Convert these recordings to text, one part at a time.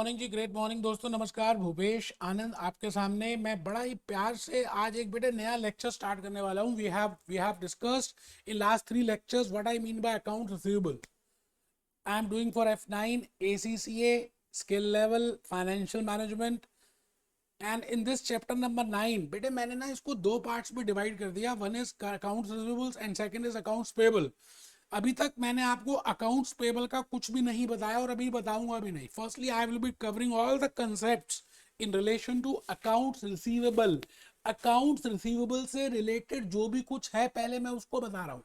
Morning जी, great morning दोस्तों। नमस्कार, भूपेश आनंद आपके सामने। मैं बड़ा ही प्यार से आज एक बेटे नया लेक्चर स्टार्ट करने वाला हूं। We have discussed in last 3 lectures what I mean by account receivable. I am doing for F9 ACCA skill level financial management and in this chapter number 9 बेटे मैंने ना इसको दो पार्ट्स में डिवाइड कर दिया। One is accounts receivables and second is accounts payable. अभी तक मैंने आपको अकाउंट्स पेबल का कुछ भी नहीं बताया और अभी बताऊंगा भी नहीं। Firstly I will be covering all the concepts in relation to accounts receivable. Accounts receivable से रिलेटेड जो भी कुछ है पहले मैं उसको बता रहा हूं।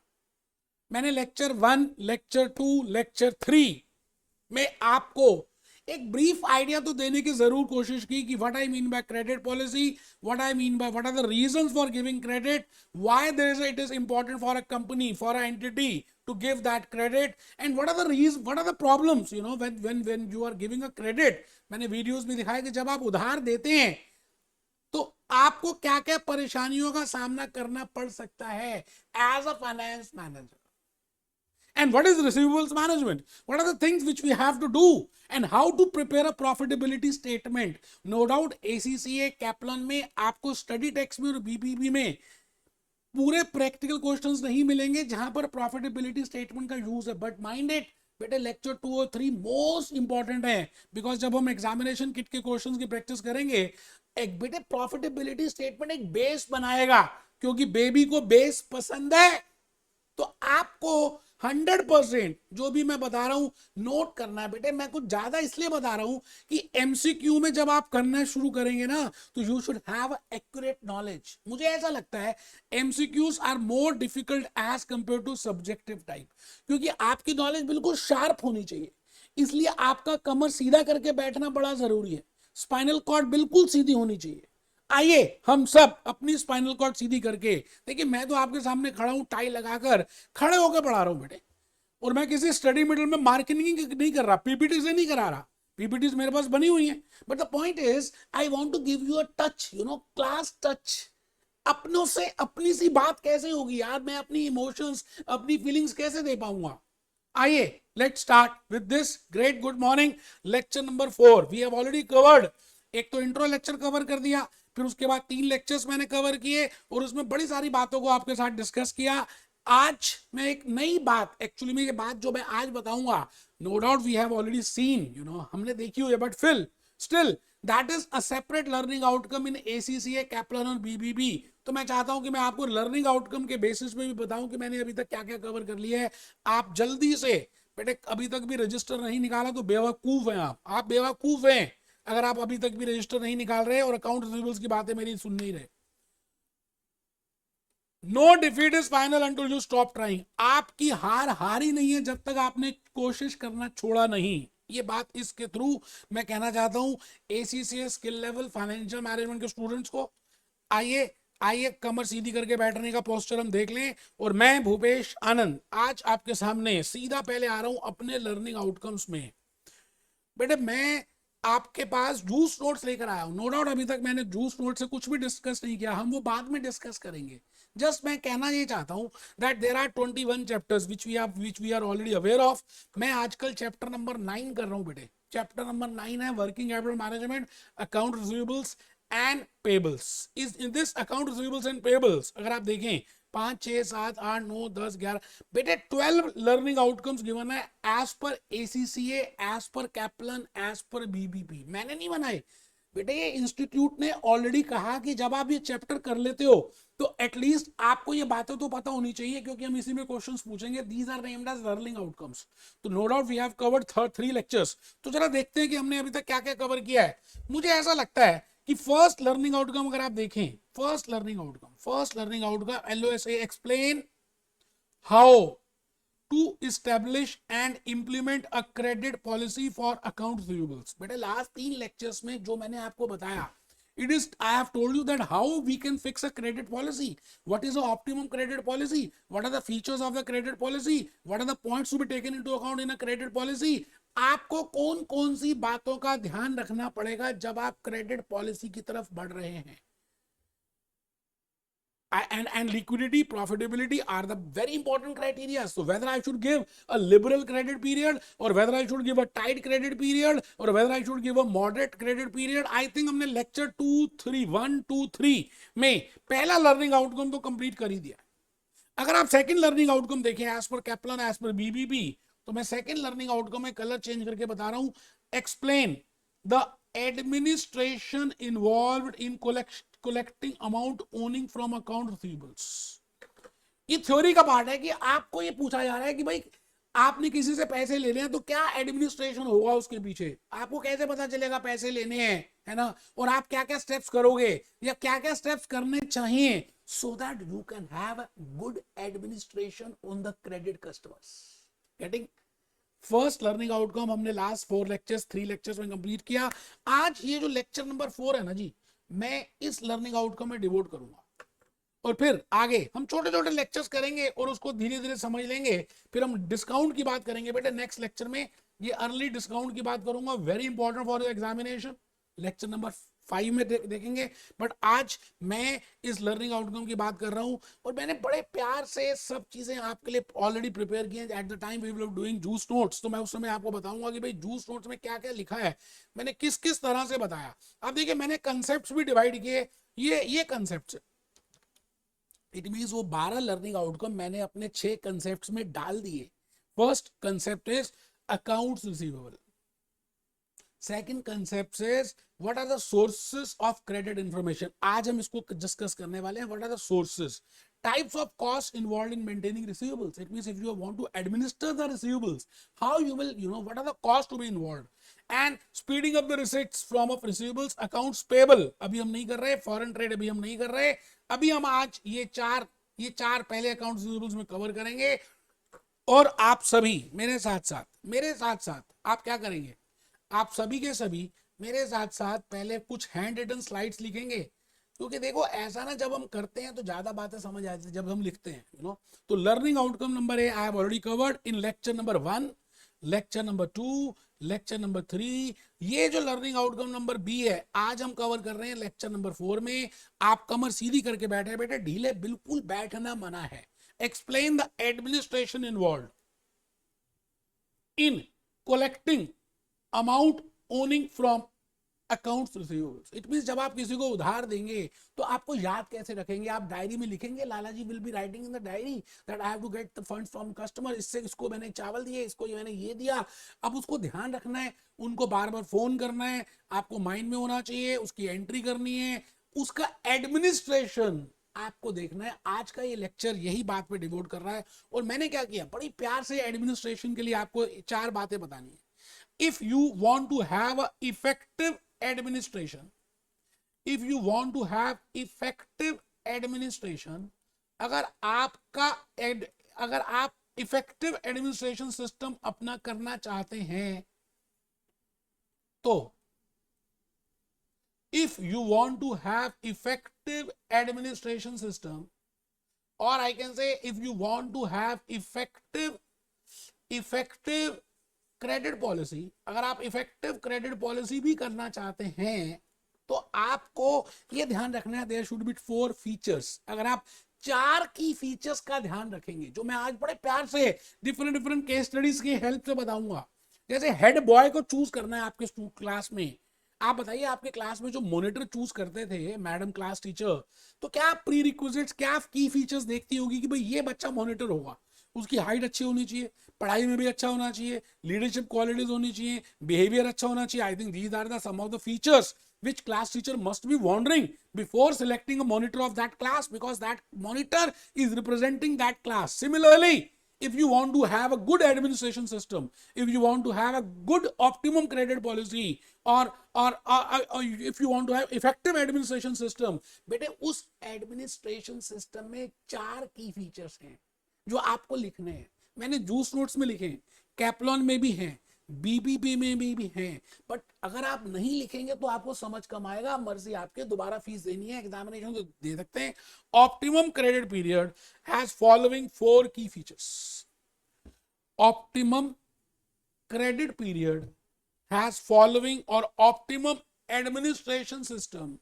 मैंने लेक्चर 1, लेक्चर 2, लेक्चर 3 में आपको एक ब्रीफ आइडिया तो देने की जरूर कोशिश की कि what I mean by credit policy, what I mean by what are the reasons for giving credit, why there is it is important for a company, for a entity to give that credit, and what are the reasons, what are the problems, you know, when you are giving a credit। मैंने videos में दिखाया कि जब आप उधार देते हैं तो आपको क्या क्या परेशानियों का सामना करना पड़ सकता है as a finance manager. And what is receivables management? What are the things which we have to do? And how to prepare a profitability statement? No doubt ACCA Kaplan में आपको स्टडी टेक्स्ट में और BPP में पूरे practical questions नहीं मिलेंगे जहां पर प्रॉफिटेबिलिटी स्टेटमेंट का यूज है। बट माइंड इट बेटे लेक्चर 2 और 3 मोस्ट इंपॉर्टेंट है, बिकॉज जब हम एग्जामिनेशन किट के क्वेश्चंस की प्रैक्टिस करेंगे एक बेटे प्रॉफिटेबिलिटी स्टेटमेंट एक बेस बनाएगा, क्योंकि बेबी को बेस पसंद है। तो आपको 100% जो भी मैं बता रहा हूं नोट करना है बेटे। मैं कुछ ज्यादा इसलिए बता रहा हूं कि एमसीक्यू में जब आप करना शुरू करेंगे ना तो you should have accurate knowledge. मुझे ऐसा लगता है MCQs are more difficult as compare to subjective type, क्योंकि आपकी नॉलेज बिल्कुल शार्प होनी चाहिए। इसलिए आपका कमर सीधा करके बैठना बड़ा जरूरी है। स्पाइनल कॉर्ड बिल्कुल सीधी होनी चाहिए। आइए हम सब अपनी स्पाइनल कॉर्ड सीधी करके देखिए। मैं तो आपके सामने खड़ा हूं टाई लगाकर, खड़े होकर पढ़ा रहा हूं बेटे, और मैं किसी स्टडी मिडल में मार्किंग नहीं कर रहा, पीपीटी से नहीं करा रहा। पीपीटी मेरे पास बनी हुई है, but the point is I want to give you a touch, you know, class touch. अपनों से अपनी सी बात कैसे होगी यार, मैं अपनी इमोशंस अपनी फीलिंग्स कैसे दे पाऊंगा। आइए let's start with this great good morning lecture number 4। We have already covered, एक तो इंट्रो लेक्चर कवर कर दिया, फिर उसके बाद 3 लेक्चर्स मैंने कवर किए और उसमें बड़ी सारी बातों को आपके साथ डिस्कस किया। आज मैं एक नई बात, एक्चुअली में ये बात जो मैं आज बताऊंगा, no doubt we have already seen, you know, हमने देखी हुई है, but still that is a separate learning outcome in ACCA Kaplan और BBB। तो मैं चाहता हूं कि मैं आपको लर्निंग आउटकम के बेसिस पे भी बताऊं कि मैंने अभी तक क्या क्या कवर कर लिया है। आप जल्दी से बेटे, अभी तक भी रजिस्टर नहीं निकाला तो बेवकूफ हैं आप बेवकूफ हैं अगर आप अभी तक भी रजिस्टर नहीं निकाल रहे और अकाउंट रिसीवेबल्स की बातें मेरी सुन नहीं रहे। No defeat is final until you stop trying. आपकी हार ही नहीं है जब तक आपने कोशिश करना छोड़ा नहीं। ये बात इसके थ्रू मैं कहना चाहता हूं ACCA skill level financial management के स्टूडेंट्स को। आइए आइए कमर सीधी करके बैठने का पोस्चर हम देख लें। और मैं भूपेश आनंद आज आपके सामने सीधा पहले आ रहा हूं अपने लर्निंग आउटकम्स में। बेटे मैं आपके पास जूस नोट्स लेकर आया हूं। नो डाउट अभी तक मैंने जूस नोट से कुछ भी डिस्कस नहीं किया, हम वो बाद में डिस्कस करेंगे। जस्ट मैं कहना ये चाहता हूं that there are 21 chapters which we are already aware of. मैं आजकल चैप्टर नंबर 9 कर रहा हूं बेटे। चैप्टर नंबर 9 है working capital management, account receivables and payables. Is in this account receivables and payables अगर आप देखें 5, 6, 7, 8, 9, 10, 11 बेटे 12 लर्निंग आउटकम्स गिवन है as per ACCA, as per Kaplan, as per BBP। मैंने नहीं बनाए बेटे, ये इंस्टीट्यूट ने ऑलरेडी कहा कि जब आप ये चैप्टर कर लेते हो तो एटलीस्ट आपको ये बातें तो पता होनी चाहिए, क्योंकि हम इसी में क्वेश्चंस पूछेंगे। These are named as learning outcomes. तो no doubt we have covered 3 lectures. तो जरा देखते हैं कि हमने अभी तक क्या क्या कवर किया है। मुझे ऐसा लगता है कि फर्स्ट लर्निंग आउटकम अगर आप देखें, first learning outcome LOSA explain how to establish and implement a credit policy for account receivables. बेटे लास्ट 3 लेक्चर्स में जो मैंने आपको बताया, I have told you that how we can fix a credit policy, what is the optimum credit policy, what are the features of the credit policy, what are the points to be taken into account in a credit policy। आपको कौन कौन सी बातों का ध्यान रखना पड़ेगा जब आप क्रेडिट पॉलिसी की तरफ बढ़ रहे हैं। and liquidity, profitability are the very important criteria. So whether I should give a liberal credit period or whether I should give a tight credit period or whether I should give a moderate credit period, I think हमने lecture 1, 2, 3 में पहला learning outcome तो complete कर ही दिया. अगर आप second learning outcome देखें as per Kaplan, as per BBP, तो मैं सेकंड लर्निंग आउटकम में कलर चेंज करके बता रहा हूं. Explain the administration involved in collecting amount owning from account receivables. ये थ्योरी का पार्ट है कि आपको ये पूछा जा रहा है कि भाई आपने किसी से पैसे लेने हैं तो क्या एडमिनिस्ट्रेशन होगा उसके पीछे, आपको कैसे पता चलेगा पैसे लेने हैं, है ना, और आप क्या क्या स्टेप्स करोगे या क्या क्या स्टेप्स करने चाहिए so that you can have a good administration on the credit customers. Getting? First learning outcome हमने लास्ट 3 लेक्चर्स में कंप्लीट किया. आज ये जो लेक्चर नंबर 4 है ना जी, मैं इस लर्निंग आउटकम में डिवोट करूंगा और फिर आगे हम छोटे छोटे लेक्चर्स करेंगे और उसको धीरे धीरे समझ लेंगे. फिर हम डिस्काउंट की बात करेंगे बेटे नेक्स्ट लेक्चर में. ये अर्ली डिस्काउंट की बात करूंगा, very important for your examination. Lecture number 5 में देखेंगे. बट आज मैं इस लर्निंग आउटकम की बात कर रहा हूं और मैंने बड़े प्यार से सब चीजें आपके लिए ऑलरेडी प्रिपेयर की हैं. At the time we will be doing these notes, तो मैं उस समय आपको बताऊंगा कि भाई जूस नोट्स में क्या क्या लिखा है, मैंने किस किस तरह से बताया. अब देखिए मैंने कंसेप्ट भी डिवाइड किए. ये कंसेप्ट, इट मीन्स वो 12 लर्निंग आउटकम मैंने अपने 6 कंसेप्ट में डाल दिए. First concept is accounts receivable. Second concept is what are the sources of credit information. आज हम इसको डिस्कस करने वाले हैं. What are the sources, types of costs involved in maintaining receivables. It means if you want to administer the receivables, how you will, what are the costs to be involved, and speeding up the receipts from of receivables. Accounts payable अभी हम नहीं कर रहे, foreign trade अभी हम नहीं कर रहे. अभी हम आज ये चार पहले अकाउंट रिसीवेबल्स में कवर करेंगे. और आप सभी मेरे साथ साथ आप क्या करेंगे, आप सभी के सभी मेरे साथ साथ पहले कुछ हैंड रिटन स्लाइड्स लिखेंगे. क्योंकि देखो ऐसा ना, जब हम करते हैं तो ज्यादा बातें समझ आती है जब हम लिखते हैं. तो learning outcome number A I have already covered in lecture number 1, lecture number 2, lecture number 3. ये जो लर्निंग आउटकम नंबर बी है आज हम कवर कर रहे हैं लेक्चर नंबर 4 में. आप कमर सीधी करके बैठे बेटे, ढीले बिल्कुल बैठना मना है. Explain the administration involve in collecting amount owning from accounts receivables. It means जब आप किसी को उधार देंगे तो आपको याद कैसे रखेंगे, आप डायरी में लिखेंगे. Lalaji will be writing in the diary that I have to get the funds from customer. इसको मैंने चावल दिए, इसको मैंने ये दिया. अब उसको ध्यान रखना है, उनको बार बार फोन करना है, आपको माइंड में होना चाहिए, उसकी एंट्री करनी है, उसका एडमिनिस्ट्रेशन आपको देखना है. आज का ये लेक्चर यही बात पे डिवोट कर रहा है. और मैंने क्या किया, बड़ी प्यार से एडमिनिस्ट्रेशन के लिए आपको 4 बातें बतानी है. If you want to have a effective administration, अगर आप इफेक्टिव एडमिनिस्ट्रेशन सिस्टम अपना करना चाहते हैं तो if you want to have effective administration system, or I can say if you want to have effective credit policy, अगर आप effective credit policy भी करना चाहते हैं तो आपको यह ध्यान रखना है देयर शुड बी 4 फीचर्स. अगर आप 4 की फीचर्स का ध्यान रखेंगे, जो मैं आज बड़े प्यार से डिफरेंट केस स्टडीज की हेल्प से बताऊंगा. जैसे हेड बॉय को चूज करना है आपके क्लास में. आप बताइए आपके क्लास में जो मॉनिटर चूज करते थे मैडम क्लास टीचर, तो क्या आप प्री रिक्विजिट्स, क्या की फीचर्स देखती होगी कि भाई ये बच्चा मॉनिटर होगा, उसकी हाइट अच्छी होनी चाहिए, पढ़ाई में भी अच्छा होना चाहिए, लीडरशिप क्वालिटीज होनी चाहिए, बिहेवियर अच्छा होना चाहिए. I think these are the some of the features which class teacher must be wondering before selecting a monitor of that class, because that monitor is representing that class. Similarly, if you want to have a good administration system, if you want to have a good optimum credit policy, or if you want to have effective administration system, बेटे उस administration system में 4 key features हैं जो आपको लिखने हैं. मैंने juice notes में लिखे हैं, कैप्लॉन में भी हैं, बीबीपी में भी हैं. बट अगर आप नहीं लिखेंगे तो आपको समझ कम आएगा. मर्जी आपके, दोबारा फीस देनी है, एग्जामिनेशन तो दे सकते हैं. Optimum credit period has following 4 key features. Optimum credit period has following, और optimum administration system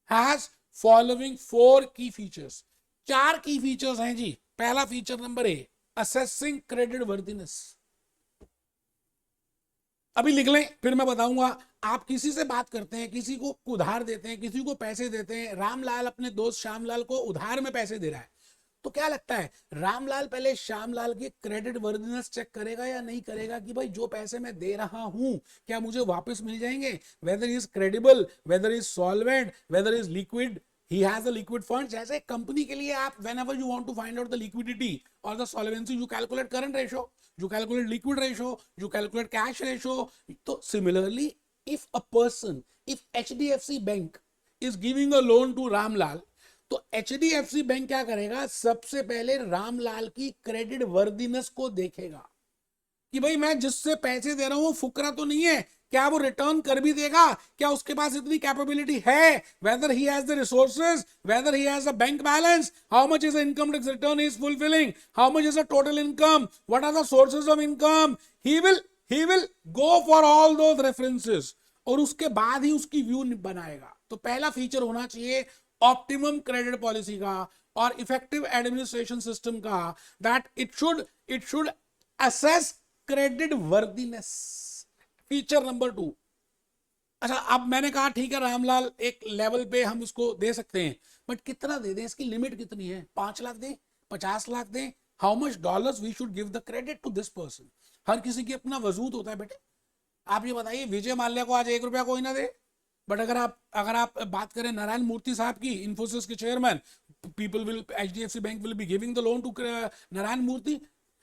has following 4 key features. 4 key features हैं जी। पहला feature number A, assessing credit worthiness. अभी लिख लें फिर मैं बताऊंगा। आप किसी से बात करते हैं, किसी को उधार देते हैं, किसी को पैसे देते हैं। रामलाल अपने दोस्त श्यामलाल को उधार में पैसे दे रहा है, तो क्या लगता है रामलाल पहले श्यामलाल की क्रेडिट वर्दीनेस चेक करेगा या नहीं करेगा कि भाई जो पैसे मैं दे रहा हूं क्या मुझे वापस मिल जाएंगे, whether is credible, whether is solvent, whether is liquid, he has a liquid fund। जैसे कंपनी के लिए आप whenever you want to find out the liquidity or the solvency, you calculate current ratio, you calculate liquid ratio, you calculate cash ratio। तो similarly if a person, if HDFC Bank is giving a loan to Ramlal, तो HDFC bank क्या करेगा, सबसे पहले रामलाल की credit worthiness को देखेगा कि भाई मैं जिससे पैसे दे रहा हूं फुकरा तो नहीं है, क्या वो रिटर्न कर भी देगा, क्या उसके पास इतनी कैपेबिलिटी है, whether he has the resources, whether he has a bank balance, how much is the income tax return is fulfilling, how much is the total income, what are the sources of income. He will go for all those references और उसके बाद ही उसकी view बनाएगा। तो पहला feature होना चाहिए optimum credit policy का और इफेक्टिव एडमिनिस्ट्रेशन सिस्टम का, that it should assess credit worthiness. Feature number 2। अच्छा, अब मैंने कहा ठीक है रामलाल एक लेवल पे हम उसको दे सकते हैं, बट कितना दे दें, इसकी लिमिट कितनी है, 5 लाख दें, 50 लाख दें, how much dollars we should give the credit to this person. हर किसी की अपना वजूद होता है बेटे। आप ये बताइए विजय माल्या को आज 1 रुपया कोई ना दे, बट अगर आप बात करें नारायण मूर्ति साहब की, इन्फोसिस के chairman, people will, HDFC bank will be giving the loan to Narayan Murthy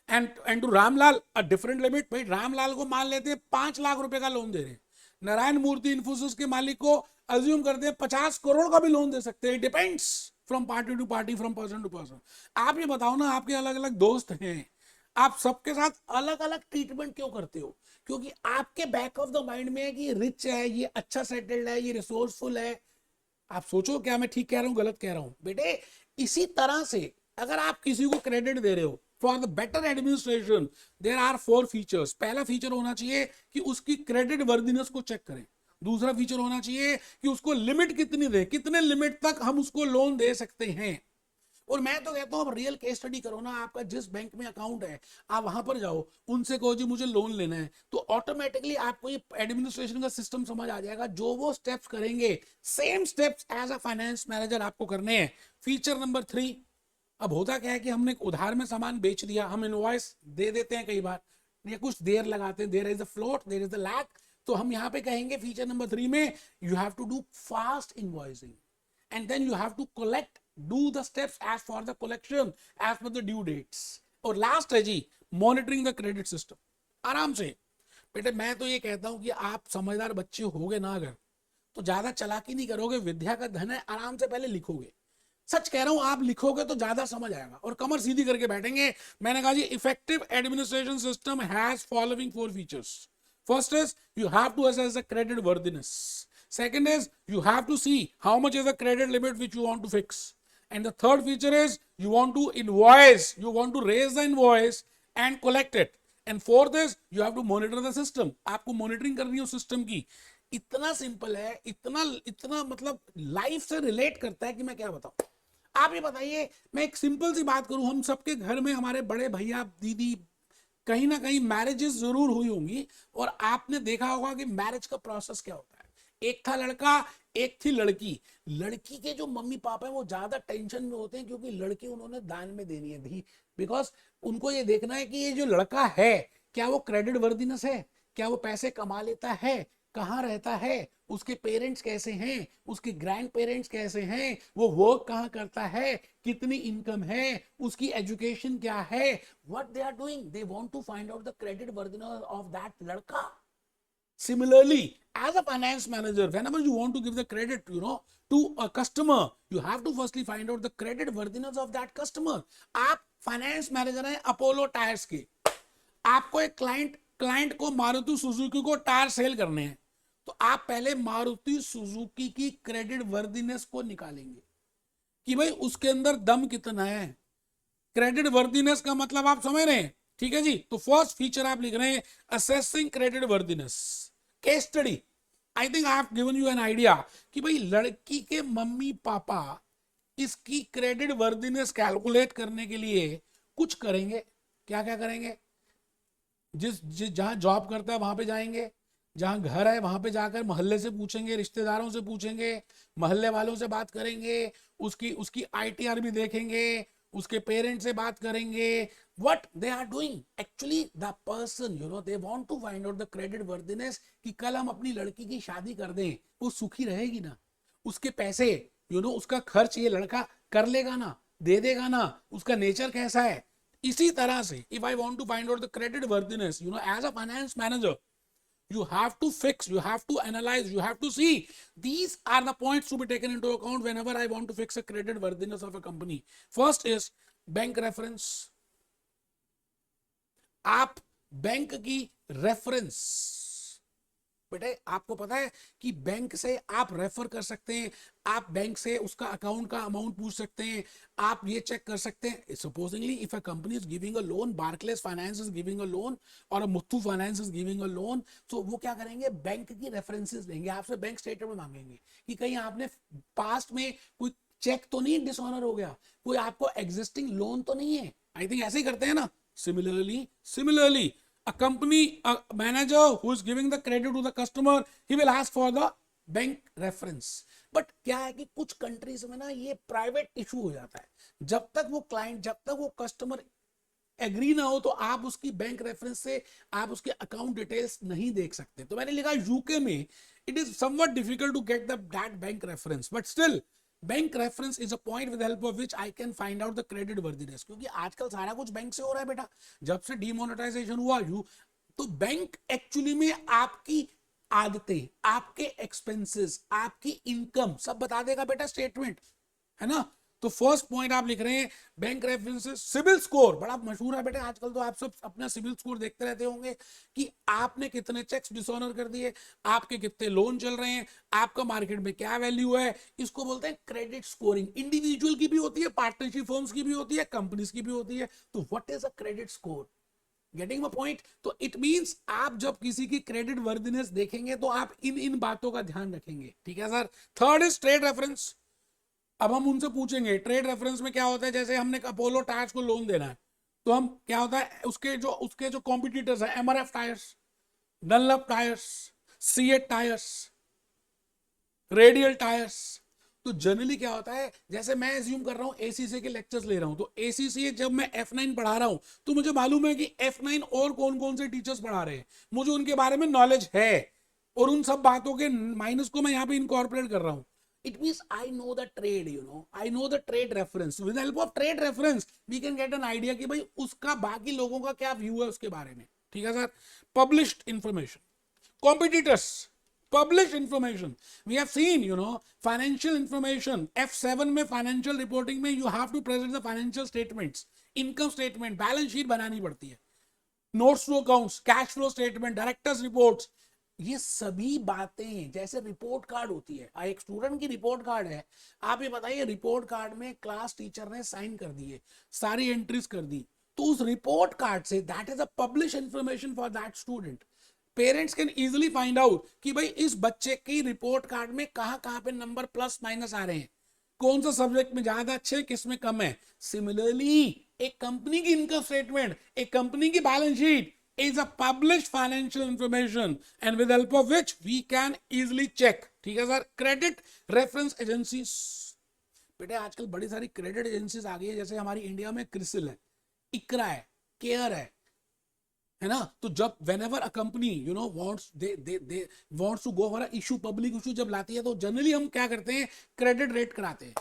and to Ramlal a different limit. भाई रामलाल को मान लेते हैं 5 लाख रुपए का लोन दे रहे हैं, नारायण मूर्ति इन्फोसिस के मालिक को अज्यूम करते हैं 50 करोड़ का भी लोन दे सकते हैं। Depends from party to party, from person to person. आप ये बताओ ना, आपके अलग अलग दोस्त हैं, आप सबके साथ अलग अलग ट्रीटमेंट क्यों करते हो? क्योंकि आपके बैक ऑफ द माइंड में है कि ये रिच है, ये अच्छा सेटल्ड है, ये रिसोर्सफुल है। आप सोचो क्या मैं ठीक कह रहा हूं गलत कह रहा हूं बेटे? इसी तरह से अगर आप किसी को क्रेडिट दे रहे हो for the better administration, there are 4 features. पहला फीचर होना चाहिए कि उसकी क्रेडिट वर्दीनेस को चेक करें। दूसरा फीचर होना चाहिए कि उसको लिमिट कितनी दे, कितने लिमिट तक हम उसको लोन दे सकते हैं। और मैं तो कहता हूं अब रियल केस स्टडी करो ना, आपका जिस बैंक में अकाउंट है आप वहां पर जाओ, उनसे कहो जी मुझे लोन लेना है, तो ऑटोमेटिकली आपको ये एडमिनिस्ट्रेशन का सिस्टम समझ आ जाएगा। जो वो स्टेप्स करेंगे same steps as a finance manager आपको करने हैं। Feature number 3। अब होता क्या है कि हमने उधार में सामान बेच दिया, हम इनवॉइस दे देते हैं कई बार, या कुछ देर लगाते हैं, there is the float, there is the lag. तो हम यहाँ पे कहेंगे फीचर नंबर 3 में you have to do fast invoicing and then you have to do the steps as for the collection as per the due dates। और last है जी monitoring the credit system. आराम से बेटे, मैं तो ये कहता हूं कि आप समझदार बच्चे होगे ना अगर, तो ज्यादा चालाकी नहीं करोगे, विद्या का धन है, आराम से पहले लिखोगे। सच कह रहा हूं, आप लिखोगे तो ज्यादा समझ आएगा और कमर सीधी करके बैठेंगे। मैंने कहा जी effective administration system has following 4 features. First is you have to assess the credit worthiness. Second is you have to see how much is the credit limit which you want to fix. And the third feature is you want to invoice, you want to raise the invoice and collect it. And fourth is you have to monitor the system. आपको monitoring करनी है उस system की। इतना simple है, इतना इतना मतलब लाइफ से रिलेट करता है कि मैं क्या बताऊं। आप ये बताइए, मैं एक सिंपल सी बात करूं, हम सबके घर में हमारे बड़े भैया दीदी कहीं ना कहीं मैरिजेस जरूर हुई होंगी और आपने देखा होगा कि मैरिज का प्रोसेस क्या होता है। एक था लड़का, एक थी लड़की। लड़की के जो मम्मी पापा हैं वो ज्यादा टेंशन में होते हैं क्योंकि लड़की उन्होंने दान में देनी है दी, बिकॉज उनको ये देखना है कि ये जो लड़का है क्या वो क्रेडिट वर्दीनेस है, क्या वो पैसे कमा लेता है, कहाँ रहता है, उसके पेरेंट्स कैसे हैं, उसके ग्रैंड पेरेंट्स कैसे हैं, वो वर्क कहाँ करता है, कितनी इनकम है, उसकी एजुकेशन क्या है, what they are doing. They want to find out the credit worthiness of that लड़का। Similarly, as a finance manager, whenever you want to give the credit, to a customer, you have to firstly find out the credit worthiness of that customer. आप finance manager हैं Apollo tyres के, आपको एक client को Maruti Suzuki को tyre cell करने हैं, तो आप पहले मारुति सुजुकी की क्रेडिट वर्दीनेस को निकालेंगे कि भाई उसके अंदर दम कितना है। क्रेडिट वर्दीनेस का मतलब आप समझ रहे हैं, ठीक है जी। तो फर्स्ट फीचर आप लिख रहे हैं assessing credit worthiness. Case study, I think I have given you an idea कि भाई लड़की के मम्मी पापा इसकी क्रेडिट वर्दीनेस कैलकुलेट करने के लिए कुछ करेंगे। क्या क्या करेंगे? जिस जहां जॉब करता है वहां पे जाएंगे, जहां घर है वहां पे जाकर मोहल्ले से पूछेंगे, रिश्तेदारों से पूछेंगे, मोहल्ले वालों से बात करेंगे, उसकी उसकी आईटीआर भी देखेंगे, उसके पेरेंट्स से बात करेंगे। what they are doing actually, the person, they want to find out the credit worthiness कि कल हम अपनी लड़की की शादी कर दें, वो सुखी रहेगी ना, उसके पैसे उसका खर्च ये लड़का कर लेगा ना, दे देगा ना, उसका नेचर कैसा है। इसी तरह से if I want to find out the credit worthiness, as a finance manager, you have to fix, you have to analyze, you have to see. These are the points to be taken into account whenever I want to fix a credit worthiness of a company. First is bank reference. आप bank की reference, बेटे आपको पता है कि bank से आप refer कर सकते हैं, आप बैंक से उसका अकाउंट का अमाउंट पूछ सकते हैं, आप ये चेक कर सकते हैं। Supposingly if a company is giving a loan, Barclays finance is giving a loan और Muthoot finance is giving a loan, तो वो क्या करेंगे, बैंक की रेफरेंसेस लेंगे, आपसे बैंक स्टेटमेंट मांगेंगे कि कहीं आपने पास्ट में कोई चेक तो नहीं डिसऑनर हो गया, कोई आपको एग्जिस्टिंग लोन तो नहीं है। आई थिंक ऐसे ही करते हैं ना। Similarly, a company, a manager who is giving the credit to the customer, he will ask for the bank reference. But क्या है कि कुछ कंट्रीज में ना ये प्राइवेट इशू हो जाता है, जब तक वो क्लाइंट, जब तक वो कस्टमर एग्री ना हो तो आप उसकी बैंक रेफरेंस से आप उसके अकाउंट डिटेल्स नहीं देख सकते। तो मैंने लिखा यूके में it is somewhat difficult to get that bank reference, but still bank reference is a point with help of which I can find out the credit worthiness, क्योंकि आजकल सारा कुछ बैंक से हो रहा है बेटा। जब से डीमोनेटाइजेशन हुआ तो बैंक एक्चुअली में आपकी आदतें, आपके एक्सपेंसेस, आपकी इनकम सब बता देगा बेटा, स्टेटमेंट है ना। तो फर्स्ट पॉइंट आप लिख रहे हैं बैंक रेफरेंसेस। सिविल स्कोर बड़ा मशहूर है बेटे आजकल, तो आप सब अपना सिविल स्कोर देखते रहते होंगे कि आपने कितने चेक्स डिसऑनर कर दिए, आपके कितने लोन चल रहे हैं, आपका मार्केट में क्या वैल्यू है। इसको बोलते हैं क्रेडिट स्कोरिंग। इंडिविजुअल की भी होती है, पार्टनरशिप फर्म्स की भी होती है, कंपनीज की भी होती है। तो what is a credit score? Getting my point? तो इट मींस आप जब किसी की क्रेडिट वर्दीनेस देखेंगे तो आप इन बातों का ध्यान रखेंगे, ठीक है sir. Third is trade reference. अब हम उनसे पूछेंगे ट्रेड रेफरेंस में क्या होता है। जैसे हमने अपोलो टायर्स को लोन देना है, तो हम क्या होता है, उसके जो कॉम्पिटिटर्स है, MRF tyres, Dunlop tyres, CEAT tyres, radial tyres. तो जनरली क्या होता है, जैसे मैं एज्यूम कर रहा हूं एसीसी के लेक्चर्स ले रहा हूं, तो एसीसी जब मैं F9 पढ़ा रहा हूं तो मुझे मालूम है कि F9 और कौन कौन से टीचर्स पढ़ा रहे हैं, मुझे उनके बारे में नॉलेज है, और उन सब बातों के माइनस को मैं यहां पे इनकॉर्पोरेट कर रहा हूं। It means I know the trade, I know the trade reference. With the help of trade reference, we can get an idea कि भाई उसका बाकी लोगों का क्या व्यू है उसके बारे में, ठीक है sir. Published information, competitors, published information. We have seen, financial information. F7 में financial reporting में you have to present the financial statements, income statement, balance sheet बनानी पड़ती है, notes to accounts, cash flow statement, directors reports। ये सभी बातें जैसे report card होती है, एक स्टूडेंट की रिपोर्ट कार्ड है, आप ये बताइए रिपोर्ट कार्ड में क्लास टीचर ने साइन कर दिए, सारी एंट्रीज कर दी, तो उस report card say that is a publish information for that student. Parents can easily find out कि भाई इस बच्चे की रिपोर्ट कार्ड में कहां पे नंबर प्लस माइनस आ रहे हैं, कौन सा सब्जेक्ट में ज्यादा अच्छे, किस में कम है। सिमिलरली एक कंपनी की इनकम स्टेटमेंट, एक कंपनी की balance sheet is a published financial information and with help of which we can easily check, ठीक है सर। क्रेडिट रेफरेंस एजेंसीज, बेटे आजकल बड़ी सारी क्रेडिट एजेंसीज आ गई है, जैसे हमारी इंडिया में क्रिसिल है, इकरा है, केयर है ना। तो जब whenever a company wants they wants to go for a issue, public issue जब लाती है, तो जनरली हम क्या करते हैं, क्रेडिट रेट कराते हैं।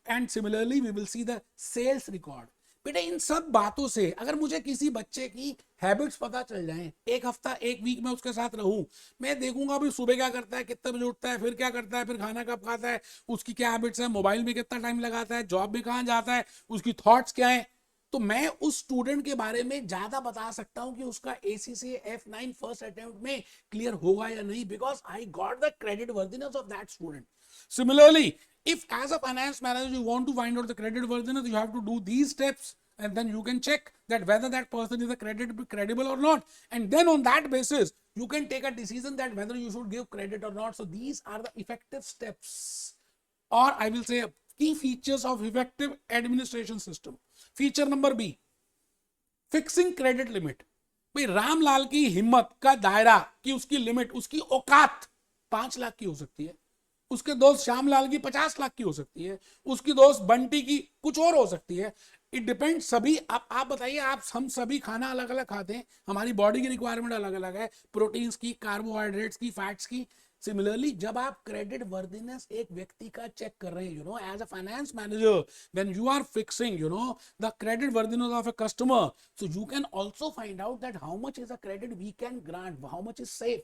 And similarly we will see the sales record. बेटे इन सब बातों से अगर मुझे किसी बच्चे की हैबिट्स पता चल जाएं, एक हफ्ता एक वीक में उसके साथ रहूं, मैं देखूंगा भी सुबह क्या करता है, कितने बजे उठता है, फिर क्या करता है, फिर खाना कब खाता है, उसकी क्या हैबिट्स है, मोबाइल में कितना टाइम लगाता है, जॉब में कहाँ जाता है, उसकी थॉट्स क्या है, तो मैं उस स्टूडेंट के बारे में ज्यादा बता सकता हूं कि उसका ACCA F9 फर्स्ट अटेम्प्ट में क्लियर होगा या नहीं, because I got the credit worthiness of that student. Similarly, if as a finance manager you want to find out the credit worthiness, you have to do these steps. and then you can check that whether that person is a credible or not, and then on that basis you can take a decision that whether you should give credit or not. So these are the effective steps, or I will say key features of effective administration system. Feature number B, fixing credit limit. भाई रामलाल की हिम्मत का दायरा कि उसकी limit, उसकी औकात 5 लाख की हो सकती है, उसके दोस्त श्यामलाल की 50 लाख की हो सकती है, उसकी दोस्त बंटी की कुछ और हो सकती है। It depend. सभी आप बताइए, आप हम सभी खाना अलग अलग खाते हैं, हमारी बॉडी की रिक्वायरमेंट अलग अलग है, प्रोटीन्स की, कार्बोहाइड्रेट्स की, फैट्स की। सिमिलरली जब आप क्रेडिट वर्दीनेस एक व्यक्ति का चेक कर रहे हैं, you know, as a finance manager, when you are fixing, you know, the credit worthiness of a customer, so you can also find out that how much is a credit we can grant, how much is safe.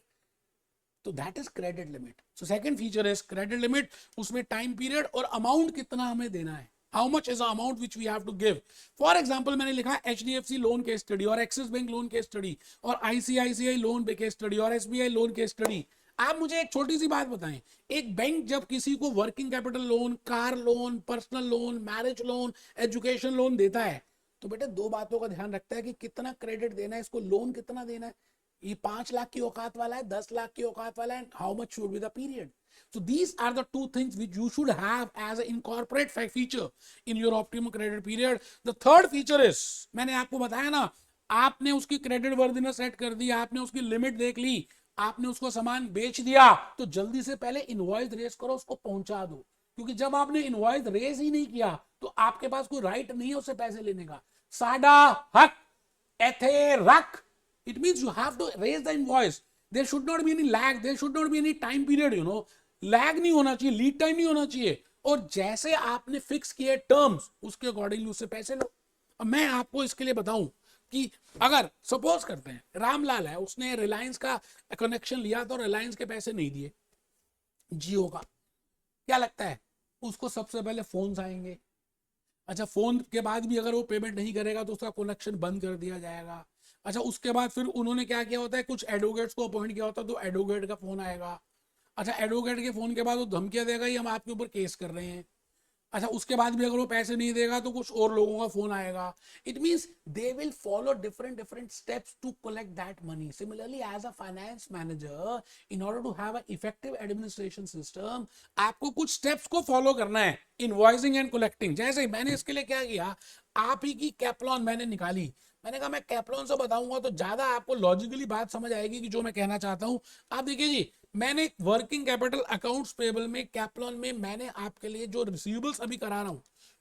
तो that is credit limit. So second feature is credit limit. उसमें time period और amount कितना हमें देना है, how much is the amount which we have to give. For example मैंने लिखा HDFC loan case study, और axis bank loan case study, और ICICI लोन केस स्टडी, और SBI लोन केस स्टडी। आप मुझे एक छोटी सी बात बताएं, एक बैंक जब किसी को working capital loan, car loan, personal loan, marriage loan, education loan देता है, तो बेटे दो बातों का ध्यान रखता है कि कितना क्रेडिट देना है, इसको लोन कितना देना है, ये 5 लाख की औकात वाला है, 10 लाख की औकात वाला है, how much should be the period. So these are the two things which you should have as an incorporate feature in your optimum credit period. The third feature is, मैंने आपको बताया ना, आपने उसकी क्रेडिट वर्दीनेस सेट कर दी, आपने उसकी limit देख ली, आपने उसको सामान बेच दिया, तो जल्दी से पहले इनवॉइस रेज करो, उसको पहुंचा दो। क्योंकि जब आपने इनवॉइस रेज ही नहीं किया तो आपके पास कोई राइट नहीं है उससे पैसे लेने का। साडा हक एथे रख, it means you have to raise the invoice. There should not be any lag, there should not be any time period, you know, lag नहीं होना चाहिए, लीड टाइम नहीं होना चाहिए। और जैसे आपने फिक्स किए टर्म्स, उसके अकॉर्डिंगली उससे पैसे लो। अब मैं आपको इसके लिए बताऊं कि अगर सपोज करते हैं रामलाल है, उसने रिलायंस का कनेक्शन लिया तो रिलायंस के पैसे नहीं दिए, जियो का, क्या लगता है उसको सबसे पहले फोन आएंगे। अच्छा, फोन के बाद भी अगर वो पेमेंट नहीं करेगा तो उसका कनेक्शन बंद कर दिया जाएगा। अच्छा, उसके बाद फिर उन्होंने क्या किया होता है, कुछ एडवोकेट्स को अपॉइंट किया होता है, तो एडवोकेट का फोन आएगा। अच्छा, एडवोकेट के फोन के बाद वो धमकियां देगा, ये हम आपके ऊपर केस कर रहे हैं। अच्छा, उसके बाद भी अगर वो पैसे नहीं देगा तो कुछ और लोगों का फोन आएगा। It means they will follow different steps to collect that money. Similarly as a finance manager, in order to have a effective administration system, आपको कुछ स्टेप्स को फॉलो करना है, इनवॉइसिंग एंड कलेक्टिंग। जैसे ही मैंने इसके लिए क्या किया, आप ही की कैप्लॉन मैंने निकाली। मैंने कहा मैं कैप्लॉन से बताऊंगा तो ज्यादा आपको लॉजिकली बात समझ आएगी कि जो मैं कहना चाहता हूं। आप देखिए जी, मैंने वर्किंग कैपिटल अकाउंट्स पेबल में कैप्लॉन में मैंने आपके लिए जो रिसीवेबल्स अभी करा रहा हूं,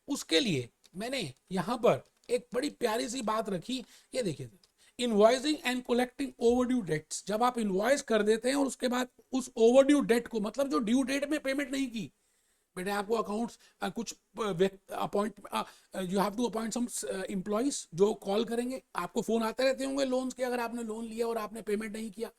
उसके लिए मैंने यहां पर एक बड़ी प्यारी सी बात रखी। ये देखिए, invoicing and collecting overdue debts. जब आप इनवॉइस कर देते हैं और उसके बाद उस ओवरड्यू डेट को, मतलब जो ड्यू डेट में पेमेंट नहीं की, बेटे आपको अकाउंट्स कुछ appoint, you have to appoint some employees जो कॉल करेंगे, आपको फोन आते रहते होंगे लोन्स के, अगर आपने लोन लिया और आपने पेमेंट नहीं किया,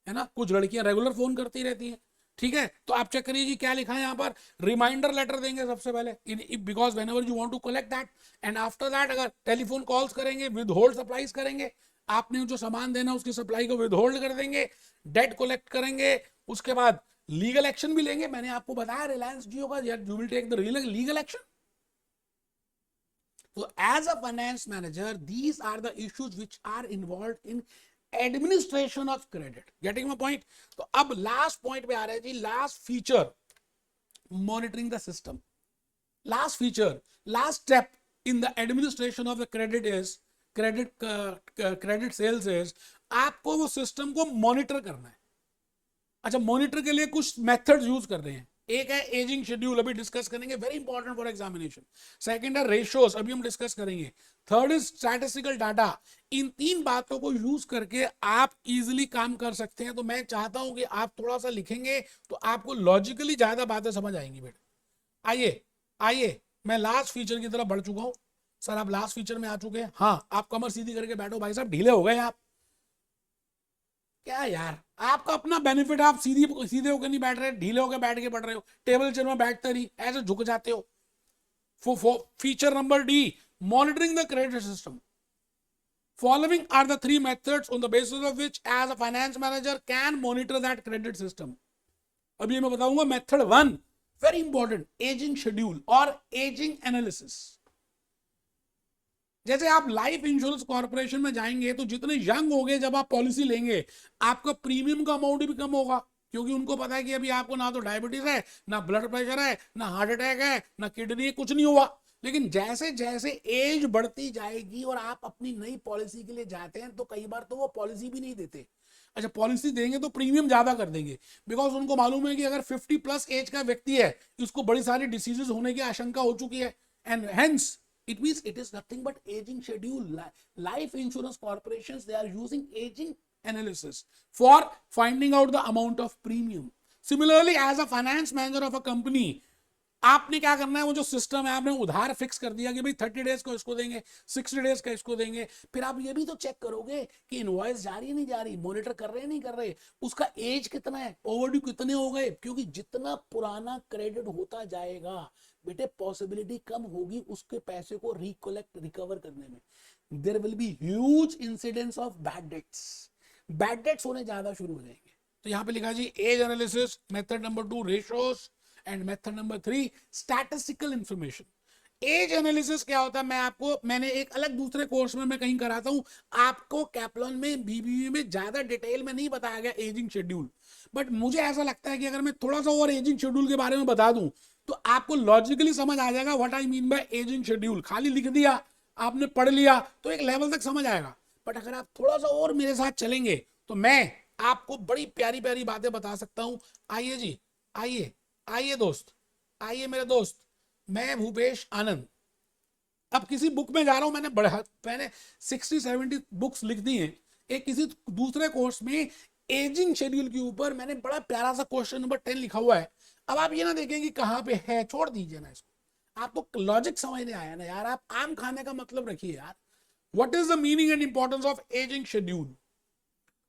है ना। कुछ लड़कियां रेगुलर फोन करती रहती हैं, ठीक है। तो आप चेक करिए जी क्या लिखा है यहाँ पर, रिमाइंडर लेटर देंगे सबसे पहले, because whenever you want to collect that, and after that अगर टेलीफोन कॉल्स करेंगे, विद होल्ड सप्लाईज करेंगे, आपने जो सामान देना उसकी सप्लाई को विद होल्ड कर देंगे, डेट कलेक्ट करेंगे, उसके बाद लीगल एक्शन भी लेंगे। मैंने आपको बताया रिलायंस जियो का, you will take the legal action. So as a finance manager, these are the issues which are involved in administration of credit. Getting my point. तो अब लास्ट पॉइंट पे आ रहे हैं जी, last feature, monitoring the system. Last feature, last step in the administration of the credit is, credit sales is, आपको वो system को मॉनिटर करना है। अच्छा, मॉनिटर के लिए कुछ मेथड्स यूज कर रहे हैं। एक है एजिंग शेड्यूल, अभी डिस्कस करेंगे, very important for examination. Second है रेशियोज, अभी हम डिस्कस करेंगे। Third is statistical data. इन तीन बातों को यूज करके आप इजीली काम कर सकते हैं। तो मैं चाहता हूं कि आप थोड़ा सा लिखेंगे तो आपको लॉजिकली ज्यादा बातें समझ आएंगी बेटा। आइए आइए, मैं लास्ट फीचर की तरफ बढ़ चुका हूं। सर आप लास्ट फीचर में आ चुके हैं? हाँ, आप कमर सीधी करके बैठो भाई साहब, ढीले हो गए आप। क्या यार, आपका अपना बेनिफिट, आप सीधे होकर नहीं बैठ रहे, ढीले होकर बैठ के पढ़ रहे हो, टेबल चेयर में बैठते नहीं, ऐसे झुक जाते हो। Feature number D, monitoring the credit system. Following are the three methods on the basis of which as a finance manager can monitor that credit system. अभी मैं बताऊंगा method 1, very important, ageing schedule और ageing analysis. जैसे आप life insurance corporation में जाएंगे तो जितने यंग होंगे जब आप पॉलिसी लेंगे, आपका प्रीमियम का अमाउंट भी कम होगा, क्योंकि उनको पता है कि अभी आपको ना तो डायबिटीज है, ना ब्लड प्रेशर है, ना हार्ट अटैक है, ना किडनी है, कुछ नहीं हुआ। लेकिन जैसे जैसे एज बढ़ती जाएगी और आप अपनी नई पॉलिसी के लिए जाते हैं तो कई बार तो वो पॉलिसी भी नहीं देते। अच्छा, पॉलिसी देंगे तो प्रीमियम ज्यादा कर देंगे, बिकॉज उनको मालूम है कि अगर 50+ एज का व्यक्ति है, उसको बड़ी सारी डिसीजेस होने की आशंका हो चुकी है, and hence it means it is nothing but aging schedule. Life insurance corporations, they are using aging analysis for finding out the amount of premium. Similarly, as a finance manager of a company, आपने क्या करना है, वो जो system है आपने उधार fix कर दिया कि भाई 30 डेज को इसको देंगे, 60 डेज का इसको देंगे। फिर आप ये भी तो चेक करोगे कि इनवॉइस जा रही है नहीं जा रही, मॉनिटर कर रहे हैं नहीं कर रहे, उसका एज कितना है, ओवरड्यू कितने हो गए, क्योंकि जितना पुराना क्रेडिट होता जाएगा बेटे पॉसिबिलिटी कम होगी उसके पैसे को रिकलेक्ट रिकवर करने में। There will be huge incidence of bad debts, bad debts होने ज्यादा शुरू हो जाएंगे। तो यहाँ पे लिखा जी age analysis, method number 2 ratios, and method number 3 statistical information. Age analysis क्या होता है, मैंने एक अलग दूसरे कोर्स में मैं कहीं कराता हूं, आपको कैप्लॉन में बीबीवी में ज्यादा डिटेल में नहीं बताया गया एजिंग शेड्यूल, बट मुझे ऐसा लगता है कि अगर मैं थोड़ा सा और एजिंग शेड्यूल के बारे में बता दूं तो आपको लॉजिकली समझ आ जाएगा what I mean bye ageing schedule. खाली लिख दिया, आपने पढ़ लिया तो एक लेवल तक समझ आएगा, बट अगर आप थोड़ा सा और मेरे साथ चलेंगे तो मैं आपको बड़ी प्यारी प्यारी बातें बता सकता हूं। आइए जी, आइए आइए दोस्त, आइए मेरे दोस्त, मैं भूपेश आनंद अब किसी बुक में जा रहा हूं, मैंने 60-70 बुक्स लिख दी हैं। एक किसी दूसरे कोर्स में एजिंग शेड्यूल के ऊपर मैंने बड़ा प्यारा सा क्वेश्चन नंबर 10 लिखा हुआ है। अब आप ये ना देखें कि कहां पे है, छोड़ दीजिए ना इसको, आपको लॉजिक समझ नहीं आया ना यार, आप आम खाने का मतलब रखिए यार। What is the meaning and importance of ageing schedule?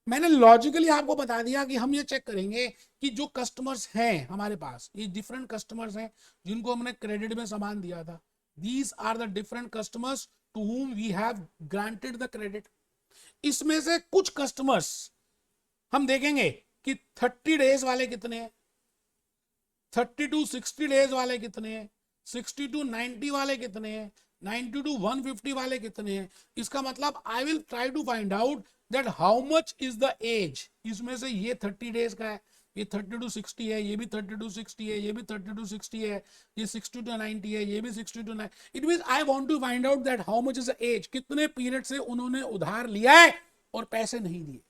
मैंने लॉजिकली आपको बता दिया कि हम ये चेक करेंगे कि जो कस्टमर्स हैं हमारे पास, ये डिफरेंट कस्टमर्स हैं जिनको हमने क्रेडिट में सामान दिया था। These are the different customers to whom we have granted the credit. इसमें से कुछ कस्टमर्स हम देखेंगे कि 30 डेज वाले कितने हैं, 30 to 60 डेज वाले कितने हैं, 60 to 90 वाले कितने हैं, 90 to 150 वाले कितने हैं। इसका मतलब I will try to find out that how much is the age. इसमें से ये 30 डेज का है, ये 30 to 60 है, ये भी 30 to 60 है, ये भी 30 to 60 है, ये 60 to 90 है, ये भी 60 to 90। It means I want to find out that how much is the age, कितने पीरियड से उन्होंने उधार लिया है और पैसे नहीं दिए।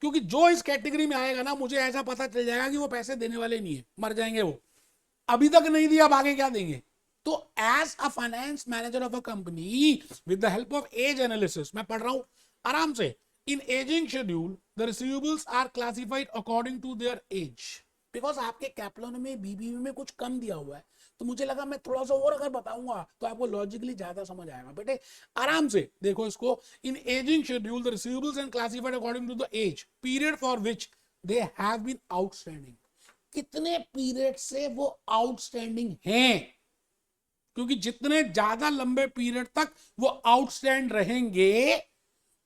क्योंकि जो इस कैटेगरी में आएगा ना, मुझे ऐसा पता चल जाएगा कि वो पैसे देने वाले नहीं है, मर जाएंगे वो, अभी तक नहीं दिया, अब आगे क्या देंगे। तो as a finance manager of a company with the help of age analysis, मैं पढ़ रहा हूं आराम से। In ageing schedule the receivables are classified according to their age. Because आपके कैप्लॉन में बीबीवी में कुछ कम दिया हुआ है, तो मुझे लगा मैं थोड़ा सा और अगर बताऊंगा तो आपको लॉजिकली ज्यादा समझ आएगा। बेटे आराम से देखो इसको। In ageing schedule the receivables and classified according to the age period for which they have been outstanding. कितने पीरियड से वो आउटस्टैंडिंग हैं, क्योंकि जितने ज्यादा लंबे पीरियड तक वो आउटस्टैंड रहेंगे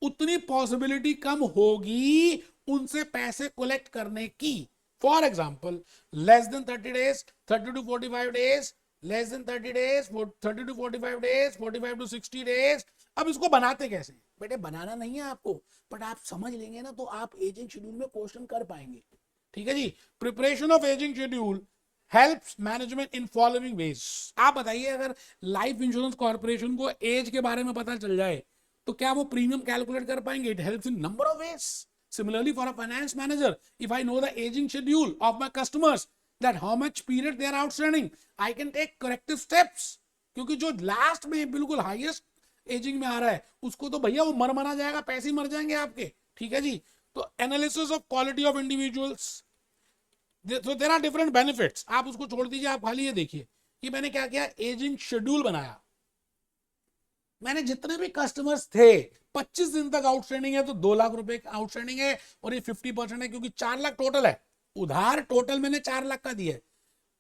उतनी पॉसिबिलिटी कम होगी उनसे पैसे कलेक्ट करने की। For example less than 30 days, 30 to 45 days, less than 30 days, 30 to 45 days, 45 to 60 days. अब इसको बनाते कैसे? बेटे बनाना नहीं है आपको, बट आप समझ लेंगे ना तो आप एजिंग शेड्यूल में क्वेश्चन कर पाएंगे। ठीक है जी। Preparation of ageing schedule helps management in following ways. आप बताइए अगर लाइफ इंश्योरेंस कॉर्पोरेशन को एज के बारे में पता चल जाए तो क्या वो प्रीमियम कैलकुलेट कर पाएंगे? It helps in number of ways. Similarly, for a finance manager, if I know the aging schedule of my customers, that how much period they are outstanding, I can take corrective steps. क्योंकि जो last में बिल्कुल highest ageing में आ रहा है उसको तो भैया वो मरा जाएगा, पैसे मर जाएंगे आपके। ठीक है जी। तो analysis of quality of individuals, तो देयर आर डिफरेंट बेनिफिट्स। आप उसको छोड़ दीजिए, आप खाली ये देखिए कि मैंने क्या किया, एजिंग शेड्यूल बनाया। मैंने जितने भी कस्टमर्स थे 25 दिन तक आउटस्टैंडिंग है तो 2 लाख रुपए आउटस्टैंडिंग है, और ये 50% है क्योंकि 4 लाख टोटल है, उधार टोटल मैंने 4 लाख का दिया है।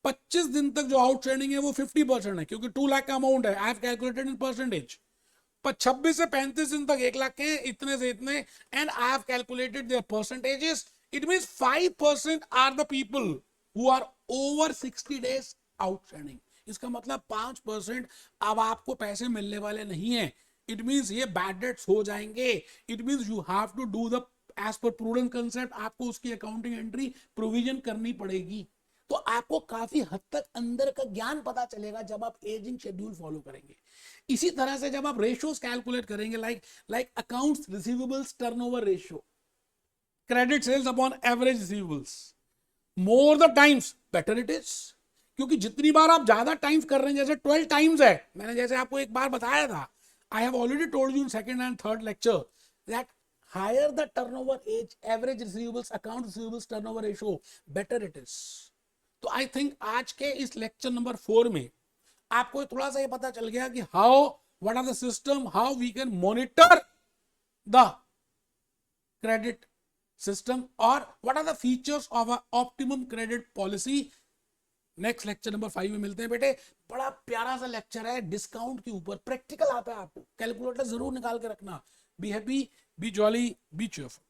25 दिन तक जो आउटस्टैंडिंग है वो 50% है क्योंकि 2 लाख का अमाउंट है। आई हैव कैलकुलेटेड इन परसेंटेज। पर 26 से 35 दिन तक 1 लाख के इतने से इतने, and I have calculated their percentages. It means 5% are the people who are over 60 days outstanding. इसका मतलब 5% अब आपको पैसे मिलने वाले नहीं है। इट मीन्स ये बैड डेट्स हो जाएंगे, it means you have to do the as per prudent concept, आपको उसकी अकाउंटिंग एंट्री प्रोविजन करनी पड़ेगी। तो आपको काफी हद तक अंदर का ज्ञान पता चलेगा जब आप एजिंग शेड्यूल फॉलो करेंगे। इसी तरह से जब आप रेशियोज कैलकुलेट करेंगे, like accounts receivables turnover ratio, credit sales upon average receivables, more the times better it is. क्योंकि जितनी बार आप ज्यादा टाइम्स कर रहे हैं, जैसे 12 टाइम्स है, मैंने जैसे आपको एक बार बताया था, I have already told you in second and third lecture that higher the turnover as average receivables account receivables turnover ratio better it is. तो आई थिंक आज के इस लेक्चर नंबर 4 में आपको थोड़ा सा ये पता चल गया कि how what are the system, how we can monitor the credit system और what are the features of a optimum credit policy. Next lecture number 5 में मिलते हैं बेटे। बड़ा प्यारा सा लेक्चर है डिस्काउंट के ऊपर, प्रैक्टिकल आता है आपको, कैलकुलेटर जरूर निकाल के रखना। Be happy, be jolly, be cheerful.